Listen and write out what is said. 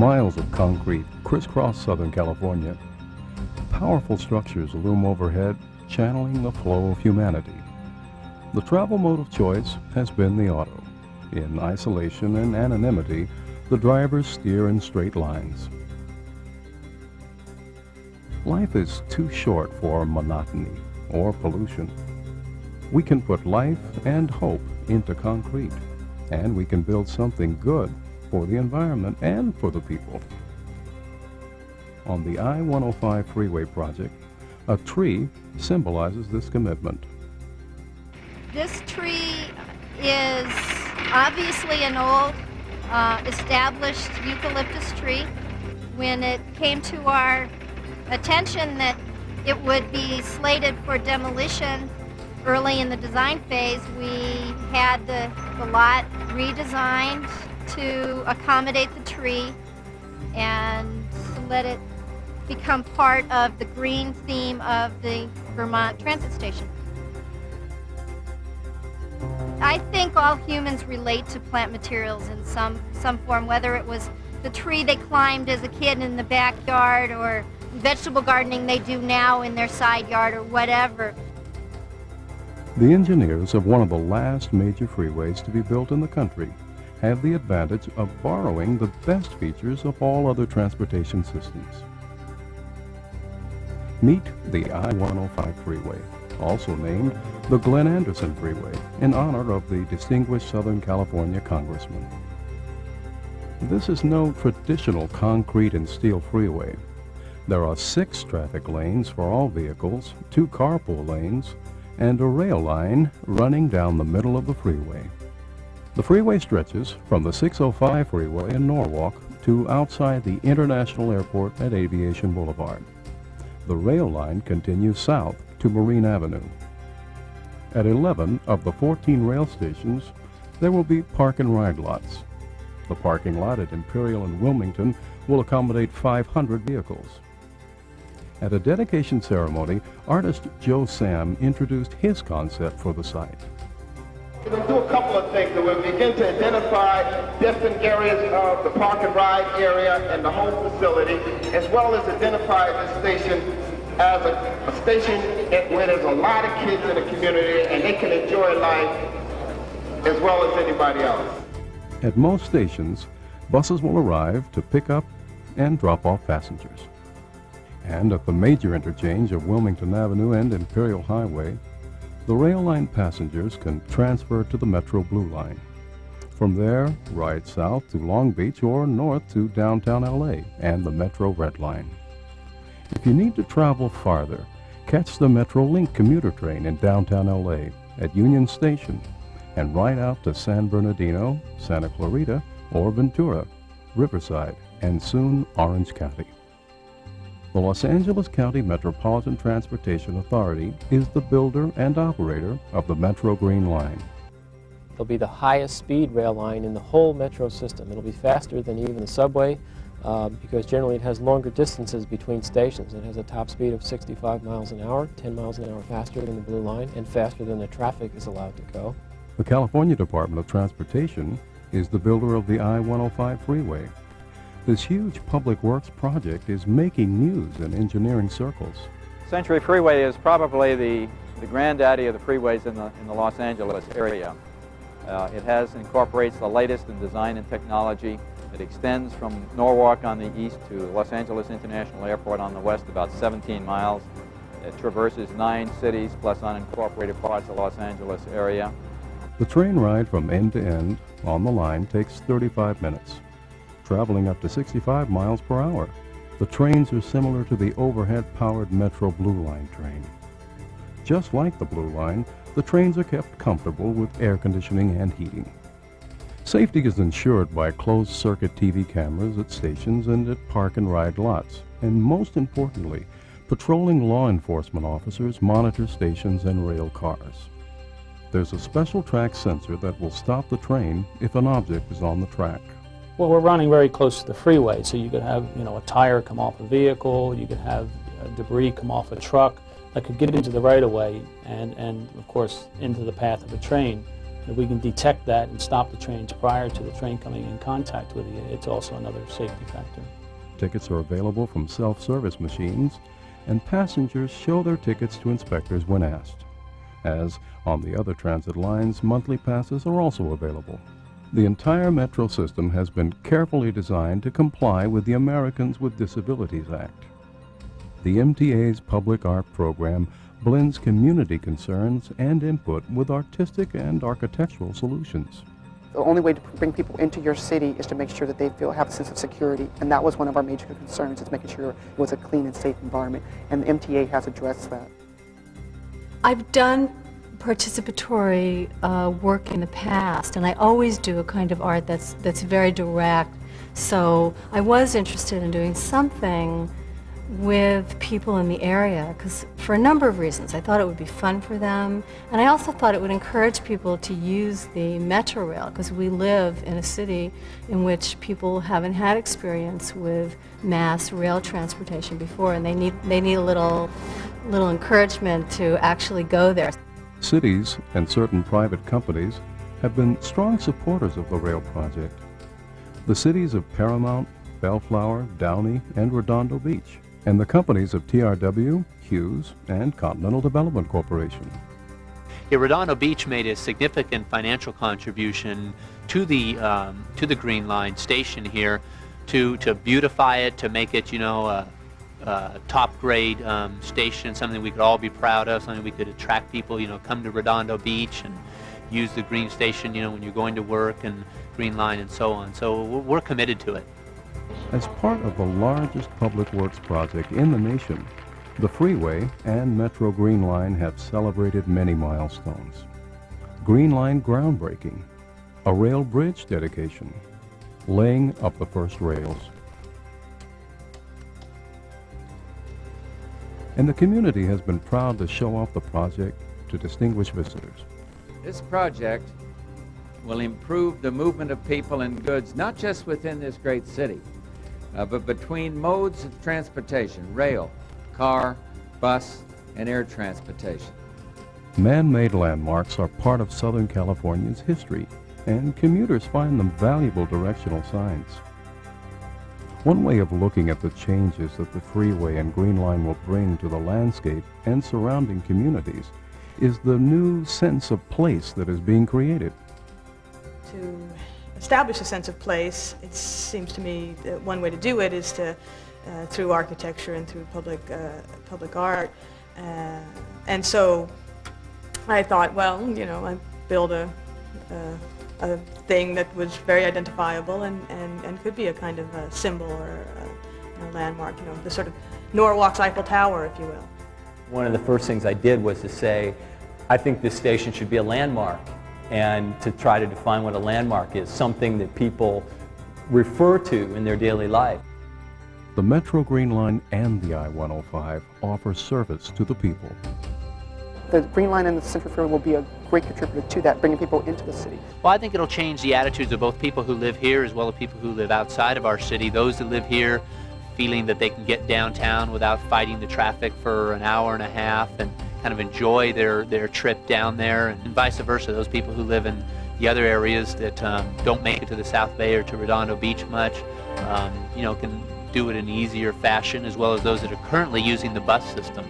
Miles of concrete crisscross Southern California. Powerful structures loom overhead, channeling the flow of humanity. The travel mode of choice has been the auto. In isolation and anonymity, the drivers steer in straight lines. Life is too short for monotony or pollution. We can put life and hope into concrete, and we can build something good for the environment and for the people. On the I-105 Freeway project, a tree symbolizes this commitment. This tree is obviously an old, established eucalyptus tree. When it came to our attention that it would be slated for demolition early in the design phase, we had the lot redesigned to accommodate the tree and to let it become part of the green theme of the Vermont Transit Station. I think all humans relate to plant materials in some form, whether it was the tree they climbed as a kid in the backyard or vegetable gardening they do now in their side yard or whatever. The engineers of one of the last major freeways to be built in the country have the advantage of borrowing the best features of all other transportation systems. Meet the I-105 Freeway, also named the Glenn Anderson Freeway, in honor of the distinguished Southern California congressman. This is no traditional concrete and steel freeway. There are 6 traffic lanes for all vehicles, 2 carpool lanes, and a rail line running down the middle of the freeway. The freeway stretches from the 605 freeway in Norwalk to outside the International Airport at Aviation Boulevard. The rail line continues south to Marine Avenue. At 11 of the 14 rail stations, there will be park and ride lots. The parking lot at Imperial and Wilmington will accommodate 500 vehicles. At a dedication ceremony, artist Joe Sam introduced his concept for the site. We'll do a couple of things. We'll begin to identify different areas of the park and ride area and the whole facility, as well as identify the station as a station where there's a lot of kids in the community and they can enjoy life as well as anybody else. At most stations, buses will arrive to pick up and drop off passengers. And at the major interchange of Wilmington Avenue and Imperial Highway, the rail line passengers can transfer to the Metro Blue Line. From there, ride south to Long Beach or north to downtown LA and the Metro Red Line. If you need to travel farther, catch the MetroLink commuter train in downtown LA at Union Station and ride out to San Bernardino, Santa Clarita, or Ventura, Riverside, and soon Orange County. The Los Angeles County Metropolitan Transportation Authority is the builder and operator of the Metro Green Line. It'll be the highest speed rail line in the whole metro system. It'll be faster than even the subway because generally it has longer distances between stations. It has a top speed of 65 miles an hour, 10 miles an hour faster than the Blue Line and faster than the traffic is allowed to go. The California Department of Transportation is the builder of the I-105 Freeway. This huge public works project is making news in engineering circles. Century Freeway is probably the granddaddy of the freeways in the Los Angeles area. It incorporates the latest in design and technology. It extends from Norwalk on the east to Los Angeles International Airport on the west, about 17 miles. It traverses 9 cities plus unincorporated parts of the Los Angeles area. The train ride from end to end on the line takes 35 minutes. Traveling up to 65 miles per hour. The trains are similar to the overhead-powered Metro Blue Line train. Just like the Blue Line, the trains are kept comfortable with air conditioning and heating. Safety is ensured by closed-circuit TV cameras at stations and at park and ride lots. And most importantly, patrolling law enforcement officers monitor stations and rail cars. There's a special track sensor that will stop the train if an object is on the track. Well, we're running very close to the freeway, so you could have, a tire come off a vehicle, you could have debris come off a truck that could get into the right-of-way and of course, into the path of a train. If we can detect that and stop the trains prior to the train coming in contact with you, it's also another safety factor. Tickets are available from self-service machines, and passengers show their tickets to inspectors when asked. As on the other transit lines, monthly passes are also available. The entire metro system has been carefully designed to comply with the Americans with Disabilities Act. The MTA's public art program blends community concerns and input with artistic and architectural solutions. The only way to bring people into your city is to make sure that they have a sense of security, and that was one of our major concerns, is making sure it was a clean and safe environment, and the MTA has addressed that. I've done participatory work in the past, and I always do a kind of art that's very direct, so I was interested in doing something with people in the area, because for a number of reasons. I thought it would be fun for them, and I also thought it would encourage people to use the metro rail, because we live in a city in which people haven't had experience with mass rail transportation before, and they need a little encouragement to actually go there. Cities and certain private companies have been strong supporters of the rail project. The cities of Paramount, Bellflower, Downey, and Redondo Beach, and the companies of TRW, Hughes, and Continental Development Corporation. Yeah, Redondo Beach made a significant financial contribution to the Green Line station here, to beautify it, to make it, a top grade station, something we could all be proud of, something we could attract people, come to Redondo Beach and use the Green Station, when you're going to work, and Green Line and so on. So we're committed to it. As part of the largest public works project in the nation, the Freeway and Metro Green Line have celebrated many milestones. Green Line groundbreaking, a rail bridge dedication, laying of the first rails. And the community has been proud to show off the project to distinguished visitors. This project will improve the movement of people and goods, not just within this great city, but between modes of transportation, rail, car, bus, and air transportation. Man-made landmarks are part of Southern California's history, and commuters find them valuable directional signs. One way of looking at the changes that the Freeway and Green Line will bring to the landscape and surrounding communities is the new sense of place that is being created. To establish a sense of place, it seems to me that one way to do it is to through architecture and through public art. And so I thought, well, I build a thing that was very identifiable and could be a kind of a symbol or a landmark, the sort of Norwalk's Eiffel Tower, if you will. One of the first things I did was to say, I think this station should be a landmark, and to try to define what a landmark is, something that people refer to in their daily life. The Metro Green Line and the I-105 offer service to the people. The Green Line and the Central Freeway will be a great contributor to that, bringing people into the city. Well, I think it'll change the attitudes of both people who live here as well as people who live outside of our city. Those that live here feeling that they can get downtown without fighting the traffic for an hour and a half and kind of enjoy their trip down there, and vice versa. Those people who live in the other areas that don't make it to the South Bay or to Redondo Beach much, can do it in an easier fashion, as well as those that are currently using the bus system.